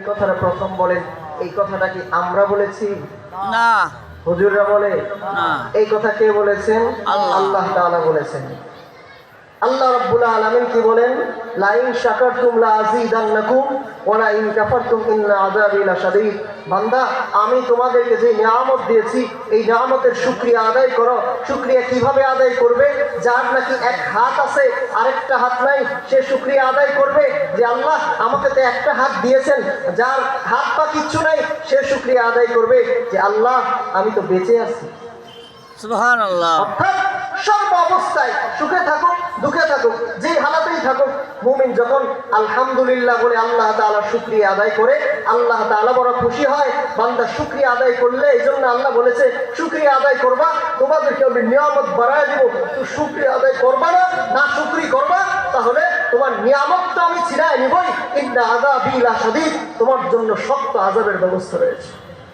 কথাটা প্রথম বলেন, এই কথাটা কি আমরা বলেছি? না, হুজুররা বলে না, এই কথা কে বলেছেন? আল্লাহ। আল্লাহ তাআলা বলেছেন। আল্লাহ রাব্বুল আলামিন কি বলেন? লাইন শাকারতুম লাযীদান্নাকুম ওয়া লাইন কাফারতুম ইন্না আযাবি লাশাদীদ। বান্দা, আমি তোমাদেরকে যে নিয়ামত দিয়েছি এই নিয়ামতের শুকরিয়া আদায় করো। শুকরিয়া কিভাবে আদায় করবে? যার নাকি এক হাত আছে আরেকটা হাত নাই, সে শুকরিয়া আদায় করবে যে আল্লাহ আমাকে তো একটা হাত দিয়েছেন। যার হাত পা কিচ্ছু নাই সে শুকরিয়া আদায় করবে যে আল্লাহ আমি তো বেঁচে আছি। সুবহানাল্লাহ। অর্থাৎ সর্ব অবস্থায় সুখে থাকুক দুঃখে থাকুক যে হালাতেই থাকুক, মুমিন যখন আলহামদুলিল্লাহ বলে আল্লাহ তাআলার শুকরিয়া আদায় করে আল্লাহ তাআলা বড় খুশি হয়। বান্দা শুকরিয়া আদায় করলে, এই জন্য আল্লাহ বলেছে শুকরিয়া আদায় করবা, তোমাদেরকে আমি নিয়ামত বাড়ায় দিব। তো শুকরিয়া আদায় করবা না, না শুকরি করবা, তাহলে তোমার নিয়ামতটা আমি ছিনায় নিবই। ইন্না আযাবি লাশাদীদ, তোমার জন্য শক্ত আযাবের ব্যবস্থা রয়েছে।